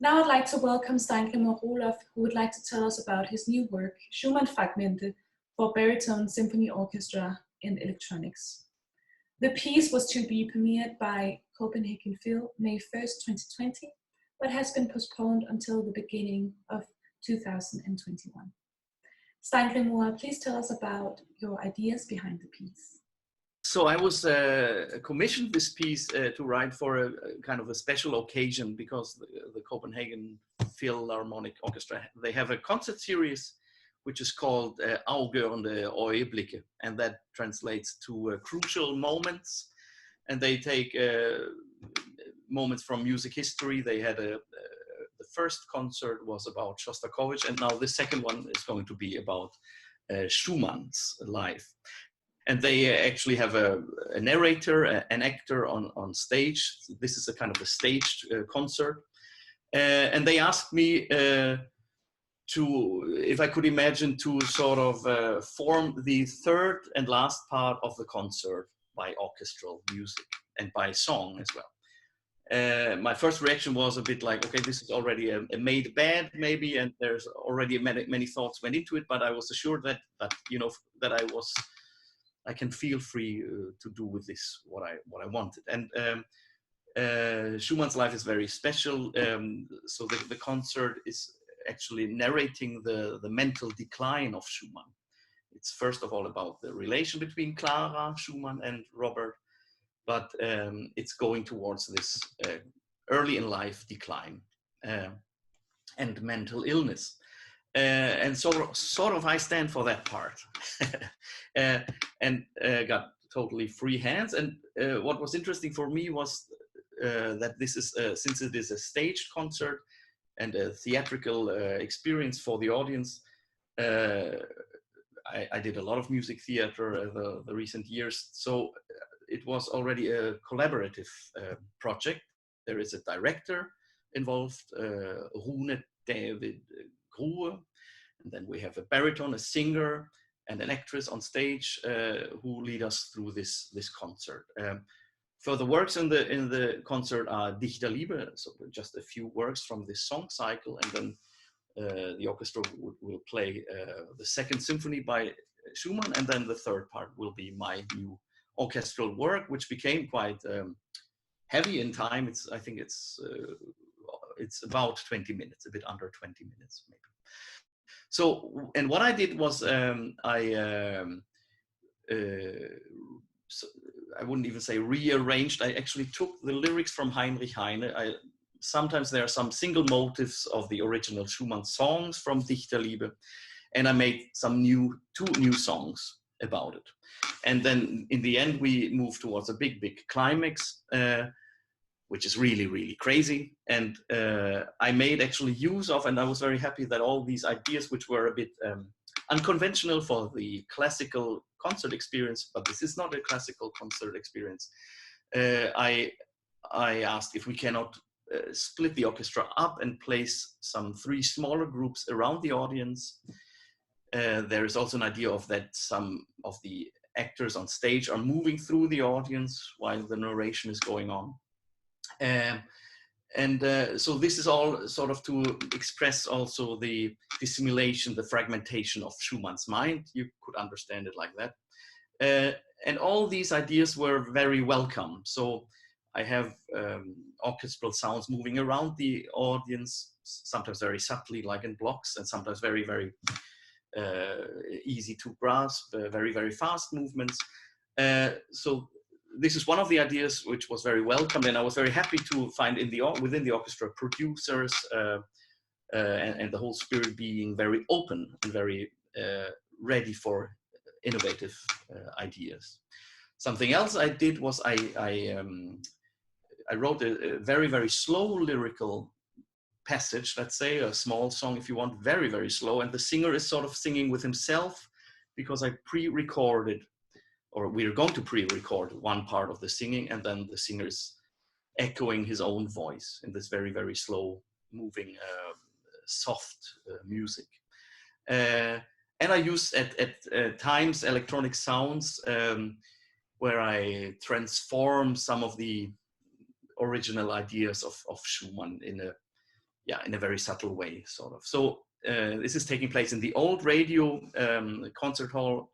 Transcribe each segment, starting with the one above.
Now I'd like to welcome Steingrimur Rohloff, who would like to tell us about his new work, Schumann-Fragmente, for barytone symphony orchestra in electronics. The piece was to be premiered by Copenhagen Phil May 1st, 2020, but has been postponed until the beginning of 2021. Steingrimur, please tell us about your ideas behind the piece. So I was commissioned this piece to write for a kind of a special occasion because the Copenhagen Philharmonic Orchestra, they have a concert series which is called Afgørende øjeblikke, and that translates to crucial moments. And they take moments from music history. They had the first concert was about Shostakovich, and now the second one is going to be about Schumann's life. And they actually have a narrator, an actor on stage. This is a kind of a staged concert. And they asked me if I could imagine to sort of form the third and last part of the concert by orchestral music and by song as well. My first reaction was a bit like, okay, this is already a made bed maybe, and there's already many thoughts went into it, but I was assured that I can feel free to do with this what I wanted. And Schumann's life is very special. So the concert is actually narrating the mental decline of Schumann. It's first of all about the relation between Clara Schumann and Robert, but it's going towards this early in life decline and mental illness. And sort of I stand for that part and got totally free hands. And what was interesting for me was that this is, since it is a staged concert and a theatrical experience for the audience, I did a lot of music theater the recent years. So it was already a collaborative project. There is a director involved, Rune David Grue, and then we have a baritone, a singer, and an actress on stage who lead us through this concert. Further works in the concert are Dichterliebe, so just a few works from this song cycle, and then the orchestra will play the second symphony by Schumann, and then the third part will be my new orchestral work, which became quite heavy in time. I think it's about 20 minutes, a bit under 20 minutes maybe. So, and what I did was I wouldn't even say rearranged. I actually took the lyrics from Heinrich Heine. Sometimes there are some single motifs of the original Schumann songs from Dichterliebe, and I made two new songs about it. And then in the end, we moved towards a big climax, which is really, really crazy. And I made actually use of, and I was very happy that all these ideas, which were a bit unconventional for the classical concert experience, but this is not a classical concert experience. I asked if we cannot split the orchestra up and place some 3 smaller groups around the audience. There is also an idea of that some of the actors on stage are moving through the audience while the narration is going on. So this is all sort of to express also the dissimulation, the fragmentation of Schumann's mind. You could understand it like that. And all these ideas were very welcome. So I have orchestral sounds moving around the audience, sometimes very subtly, like in blocks, and sometimes very, very easy to grasp, very, very fast movements. So this is one of the ideas which was very welcomed, and I was very happy to find within the orchestra producers and the whole spirit being very open and very ready for innovative ideas. Something else I did was I wrote a very, very slow lyrical passage, let's say, a small song if you want, very, very slow, and the singer is sort of singing with himself, because I pre-recorded, or we're going to pre-record one part of the singing, and then the singer is echoing his own voice in this very, very slow moving, soft music. And I use at times electronic sounds where I transform some of the original ideas of Schumann in a yeah, in a very subtle way, sort of. So this is taking place in the old radio concert hall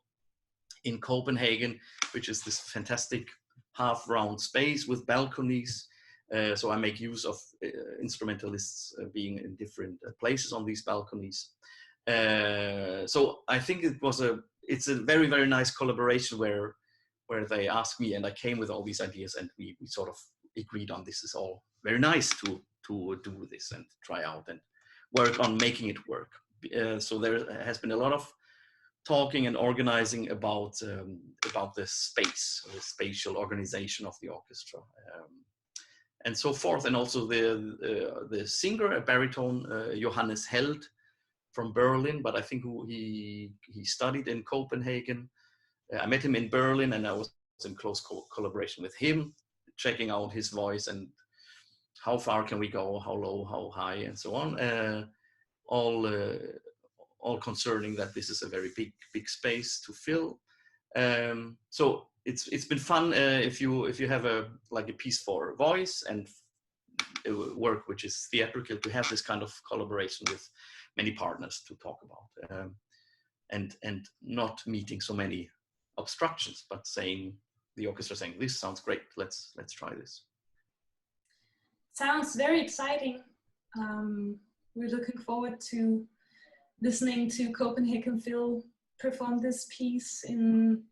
in Copenhagen, which is this fantastic half-round space with balconies. So I make use of instrumentalists being in different places on these balconies. So I think it's a very, very nice collaboration where they asked me and I came with all these ideas and we sort of agreed on this is all very nice to do this and try out and work on making it work. So there has been a lot of talking and organizing about the space, the spatial organization of the orchestra, and so forth. And also the singer, a baritone, Johannes Held from Berlin, but I think he studied in Copenhagen. I met him in Berlin, and I was in close collaboration with him, checking out his voice and how far can we go, how low, how high, and so on. All concerning that this is a very big space to fill. So it's been fun if you have a piece for voice and work which is theatrical, to have this kind of collaboration with many partners to talk about, and not meeting so many obstructions, but the orchestra saying, this sounds great, let's try this. Sounds very exciting. We're looking forward to listening to Copenhagen Phil perform this piece in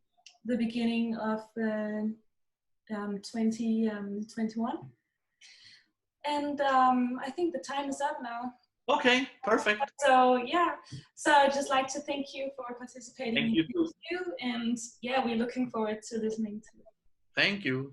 the beginning of 2021. And I think the time is up now. Okay, perfect. So yeah, so I'd just like to thank you for participating. Thank you too. And yeah, we're looking forward to listening to it. Thank you.